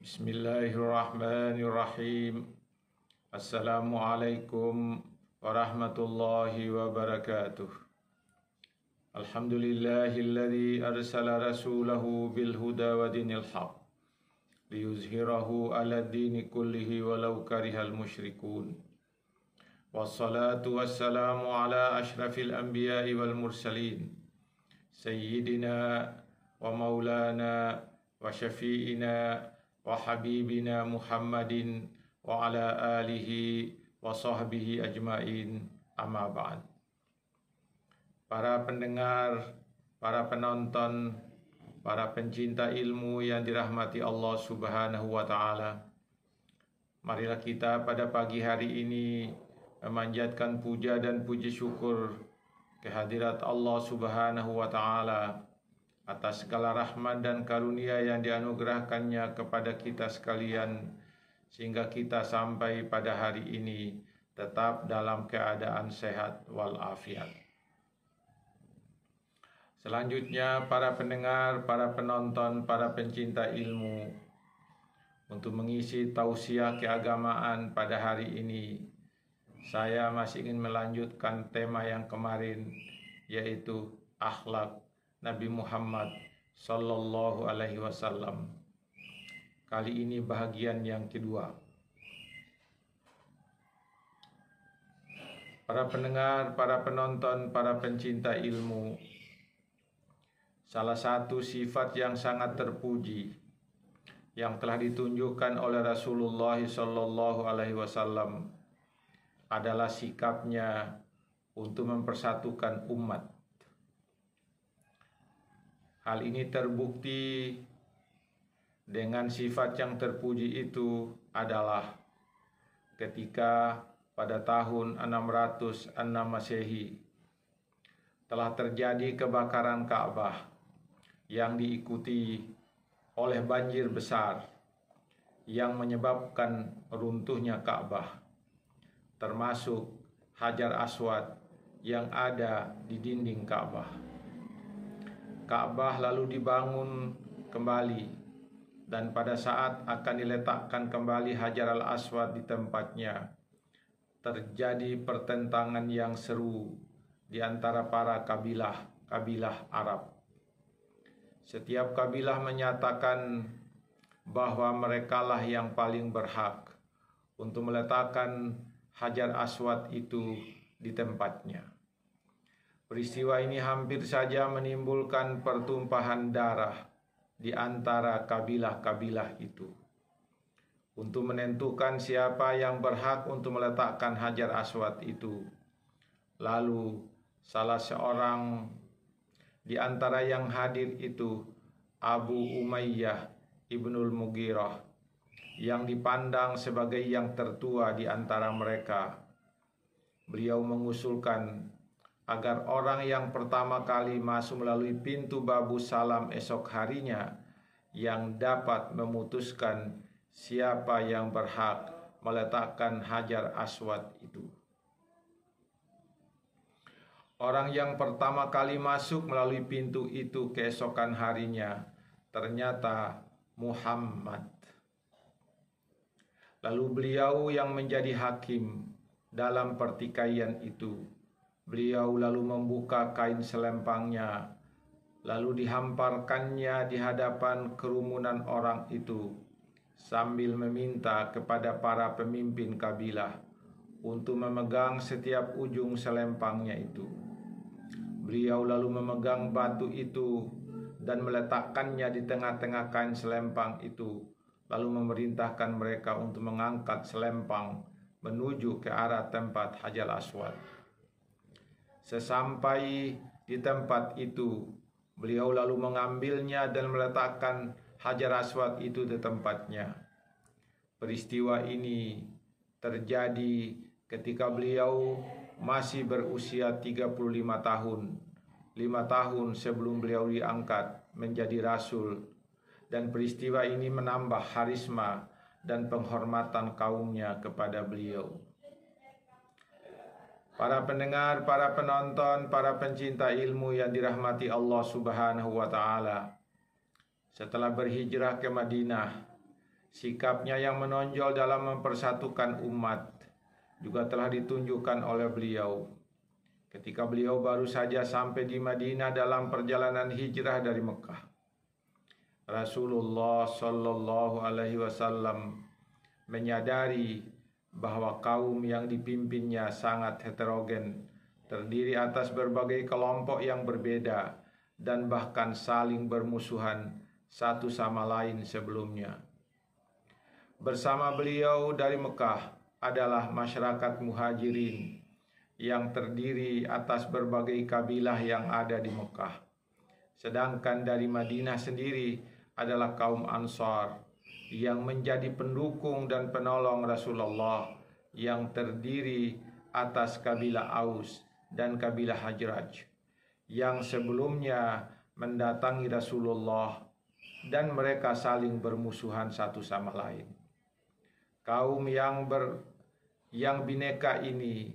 Bismillahirrahmanirrahim. Assalamualaikum warahmatullahi wabarakatuh. Alhamdulillahilladzi arsala rasulahu bil huda wa dinil haq liyuzhirahu ala dini kullihi walau karihal musyrikun. Wassalatu wassalamu ala ashrafil anbiya'i wal mursalin sayyidina wa maulana wa syafi'ina wa habibina Muhammadin wa ala alihi wa sahbihi ajmain, amma ba'd. Para pendengar, para penonton, para pencinta ilmu yang dirahmati Allah Subhanahu wa ta'ala, marilah kita pada pagi hari ini memanjatkan puja dan puji syukur kehadirat Allah Subhanahu wa ta'ala atas segala rahmat dan karunia yang dianugerahkannya kepada kita sekalian, sehingga kita sampai pada hari ini tetap dalam keadaan sehat walafiat. Selanjutnya, para pendengar, para penonton, para pencinta ilmu, untuk mengisi tausiah keagamaan pada hari ini, saya masih ingin melanjutkan tema yang kemarin, yaitu akhlak Nabi Muhammad Sallallahu Alaihi Wasallam. Kali ini bahagian yang kedua. Para pendengar, para penonton, para pencinta ilmu, salah satu sifat yang sangat terpuji yang telah ditunjukkan oleh Rasulullah Sallallahu Alaihi Wasallam adalah sikapnya untuk mempersatukan umat. Hal ini terbukti dengan sifat yang terpuji itu adalah ketika pada tahun 606 Masehi telah terjadi kebakaran Ka'bah yang diikuti oleh banjir besar yang menyebabkan runtuhnya Ka'bah, termasuk Hajar Aswad yang ada di dinding Ka'bah. Ka'bah lalu dibangun kembali, dan pada saat akan diletakkan kembali Hajar al-Aswad di tempatnya, terjadi pertentangan yang seru di antara para kabilah Arab. Setiap kabilah menyatakan bahwa merekalah yang paling berhak untuk meletakkan Hajar Aswad itu di tempatnya. Peristiwa ini hampir saja menimbulkan pertumpahan darah di antara kabilah-kabilah itu. Untuk menentukan siapa yang berhak untuk meletakkan Hajar Aswad itu, lalu salah seorang di antara yang hadir itu, Abu Umayyah Ibnul Mughirah, yang dipandang sebagai yang tertua di antara mereka, beliau mengusulkan agar orang yang pertama kali masuk melalui pintu Babu Salam esok harinya yang dapat memutuskan siapa yang berhak meletakkan Hajar Aswad itu. Orang yang pertama kali masuk melalui pintu itu keesokan harinya ternyata Muhammad. Lalu beliau yang menjadi hakim dalam pertikaian itu. Beliau lalu membuka kain selempangnya, lalu dihamparkannya di hadapan kerumunan orang itu, sambil meminta kepada para pemimpin kabilah untuk memegang setiap ujung selempangnya itu. Beliau lalu memegang batu itu dan meletakkannya di tengah-tengah kain selempang itu, lalu memerintahkan mereka untuk mengangkat selempang menuju ke arah tempat Hajar Aswad. Sesampai di tempat itu, beliau lalu mengambilnya dan meletakkan Hajar Aswad itu di tempatnya. Peristiwa ini terjadi ketika beliau masih berusia 35 tahun, 5 tahun sebelum beliau diangkat menjadi rasul, dan peristiwa ini menambah harisma dan penghormatan kaumnya kepada beliau. Para pendengar, para penonton, para pencinta ilmu yang dirahmati Allah Subhanahu wa ta'ala, setelah berhijrah ke Madinah, Sikapnya yang menonjol dalam mempersatukan umat juga telah ditunjukkan oleh beliau ketika beliau baru saja sampai di Madinah dalam perjalanan hijrah dari Mekah. Rasulullah Shallallahu Alaihi Wasallam menyadari bahwa kaum yang dipimpinnya sangat heterogen, terdiri atas berbagai kelompok yang berbeda dan bahkan saling bermusuhan satu sama lain sebelumnya. Bersama beliau dari Mekah adalah masyarakat muhajirin yang terdiri atas berbagai kabilah yang ada di Mekah. Sedangkan dari Madinah sendiri adalah kaum Ansar yang menjadi pendukung dan penolong Rasulullah yang terdiri atas kabilah Aus dan kabilah Hajraj yang sebelumnya mendatangi Rasulullah dan mereka saling bermusuhan satu sama lain. Kaum yang bineka ini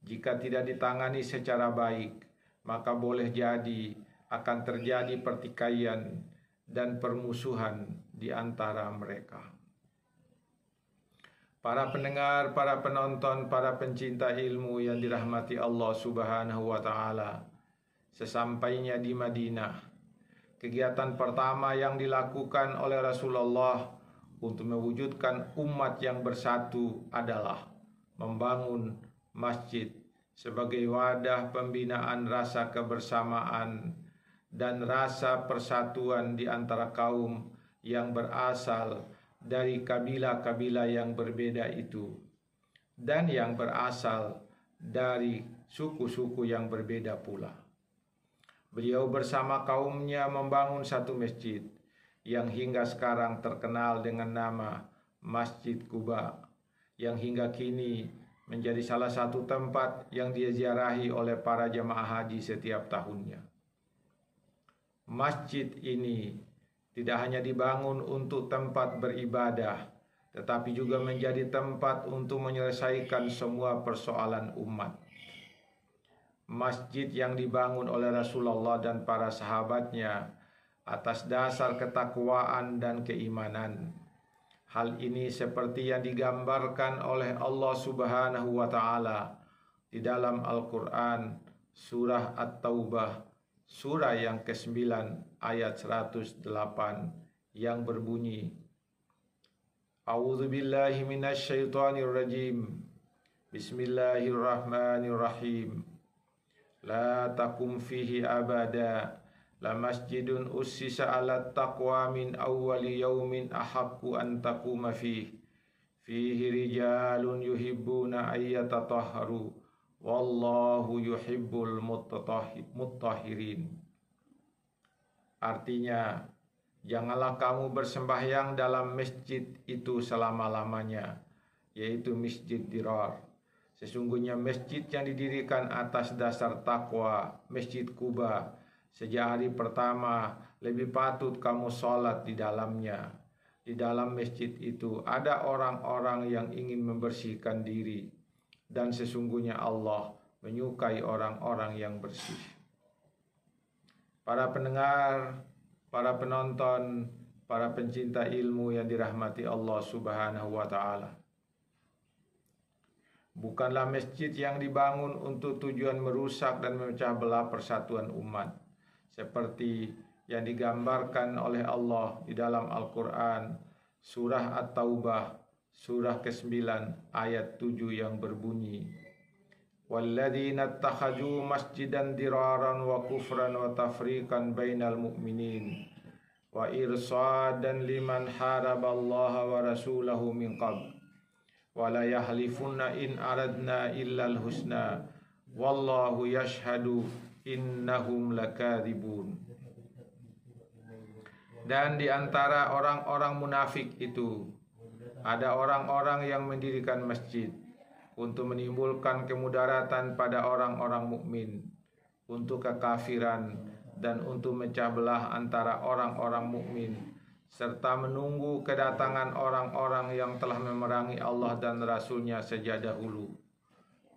jika tidak ditangani secara baik, maka boleh jadi akan terjadi pertikaian dan permusuhan di antara mereka. Para pendengar, para penonton, para pencinta ilmu yang dirahmati Allah Subhanahu wa taala. Sesampainya di Madinah, kegiatan pertama yang dilakukan oleh Rasulullah untuk mewujudkan umat yang bersatu adalah membangun masjid sebagai wadah pembinaan rasa kebersamaan dan rasa persatuan di antara kaum yang berasal dari kabilah-kabilah yang berbeda itu dan yang berasal dari suku-suku yang berbeda pula. Beliau bersama kaumnya membangun satu masjid yang hingga sekarang terkenal dengan nama Masjid Quba, yang hingga kini menjadi salah satu tempat yang diziarahi oleh para jemaah haji setiap tahunnya. Masjid ini tidak hanya dibangun untuk tempat beribadah, tetapi juga menjadi tempat untuk menyelesaikan semua persoalan umat. Masjid yang dibangun oleh Rasulullah dan para sahabatnya atas dasar ketakwaan dan keimanan. Hal ini seperti yang digambarkan oleh Allah Subhanahu wa taala di dalam Al-Qur'an surah At-Taubah surah yang ke-9 ayat 108 yang berbunyi, A'udzu billahi minasyaitonir rajim. Bismillahirrahmanirrahim. La takum fihi abada la masjidun ussisa ala taqwa min awwali yaumin ahaqqu an taquma fihi rijalun yuhibbuna ayyatatahharu wallahu yuhibbul muttahhirin. Artinya, janganlah kamu bersembahyang dalam masjid itu selama-lamanya, yaitu Masjid Dirar. Sesungguhnya masjid yang didirikan atas dasar takwa, Masjid Quba, sejak hari pertama lebih patut kamu sholat di dalamnya. Di dalam masjid itu ada orang-orang yang ingin membersihkan diri, dan sesungguhnya Allah menyukai orang-orang yang bersih. Para pendengar, para penonton, para pencinta ilmu yang dirahmati Allah Subhanahu wa taala. Bukanlah masjid yang dibangun untuk tujuan merusak dan memecah belah persatuan umat, seperti yang digambarkan oleh Allah di dalam Al-Quran surah At-Taubah surah ke-9 ayat 7 yang berbunyi, walladzina ittakhadhu masjidan diraran wa kufran wa tafriqan bainal mu'minin wa irsadan liman haraballaha wa rasulahu min qabl wa la yahlifunna in aradna illal husna wallahu yashhadu innahum lakadzibun. Dan di antara orang-orang munafik itu ada orang-orang yang mendirikan masjid untuk menimbulkan kemudaratan pada orang-orang mukmin, untuk kekafiran dan untuk memecah belah antara orang-orang mukmin, serta menunggu kedatangan orang-orang yang telah memerangi Allah dan Rasul-Nya sejak dahulu.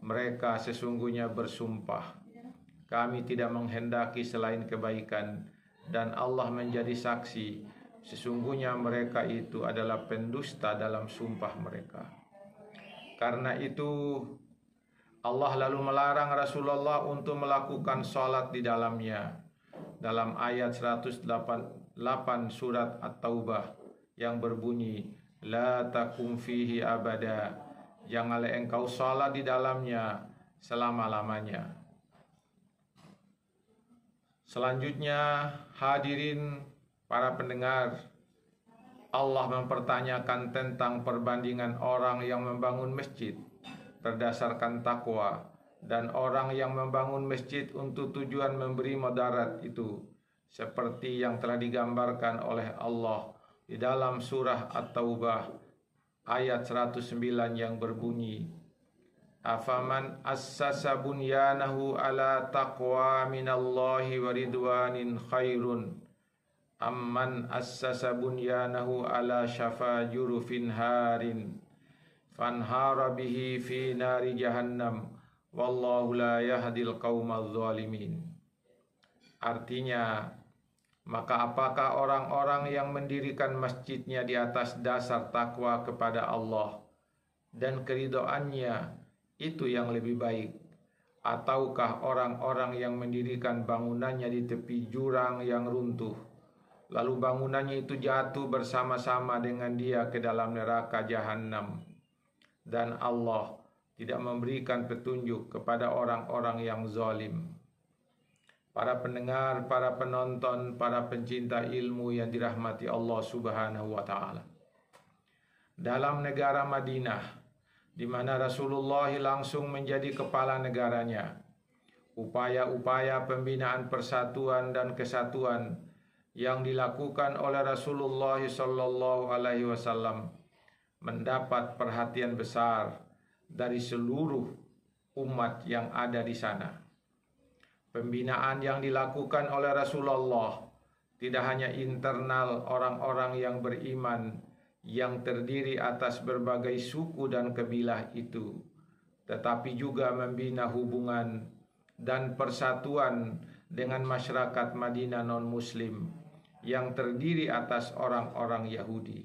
Mereka sesungguhnya bersumpah, kami tidak menghendaki selain kebaikan, dan Allah menjadi saksi Sesungguhnya mereka itu adalah pendusta dalam sumpah mereka. Karena itu Allah lalu melarang Rasulullah untuk melakukan sholat di dalamnya. Dalam ayat 108 surat At-Taubah yang berbunyi, La takum fihi abada, janganlah engkau sholat di dalamnya selama-lamanya. Selanjutnya, hadirin para pendengar, Allah mempertanyakan tentang perbandingan orang yang membangun masjid berdasarkan takwa dan orang yang membangun masjid untuk tujuan memberi mudarat itu, seperti yang telah digambarkan oleh Allah di dalam surah At-Taubah ayat 109 yang berbunyi, Afaman assasa bunyanahu ala taqwa minallahi wa ridwanin khairun amman assasa bunyanahu ala syafa jurufin harin fanhara bihi fi nari jahannam wallahu la yahdil qaumadz zalimin. Artinya, maka apakah orang-orang yang mendirikan masjidnya di atas dasar takwa kepada Allah dan keridhaannya itu yang lebih baik, ataukah orang-orang yang mendirikan bangunannya di tepi jurang yang runtuh, lalu bangunannya itu jatuh bersama-sama dengan dia ke dalam neraka jahanam, dan Allah tidak memberikan petunjuk kepada orang-orang yang zalim. Para pendengar, para penonton, para pencinta ilmu yang dirahmati Allah Subhanahu wa taala. Dalam negara Madinah, di mana Rasulullah langsung menjadi kepala negaranya, upaya-upaya pembinaan persatuan dan kesatuan yang dilakukan oleh Rasulullah sallallahu alaihi wasallam mendapat perhatian besar dari seluruh umat yang ada di sana. Pembinaan yang dilakukan oleh Rasulullah tidak hanya internal orang-orang yang beriman yang terdiri atas berbagai suku dan kabilah itu, tetapi juga membina hubungan dan persatuan dengan masyarakat Madinah non-Muslim yang terdiri atas orang-orang Yahudi.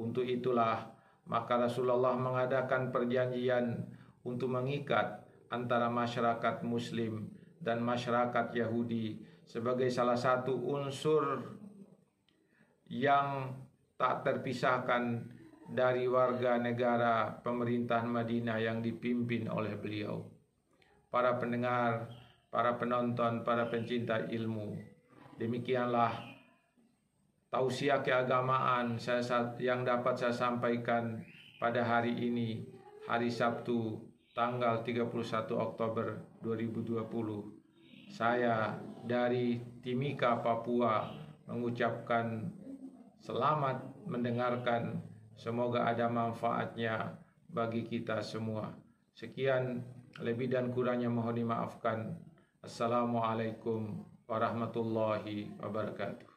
Untuk itulah maka Rasulullah mengadakan perjanjian untuk mengikat antara masyarakat Muslim dan masyarakat Yahudi sebagai salah satu unsur yang tak terpisahkan dari warga negara pemerintahan Madinah yang dipimpin oleh beliau. Para pendengar, para penonton, para pencinta ilmu, demikianlah tausiah keagamaan yang dapat saya sampaikan pada hari ini, hari Sabtu, tanggal 31 Oktober 2020. Saya dari Timika, Papua mengucapkan selamat mendengarkan. Semoga ada manfaatnya bagi kita semua. Sekian, lebih dan kurangnya mohon dimaafkan. Assalamualaikum warahmatullahi wabarakatuh.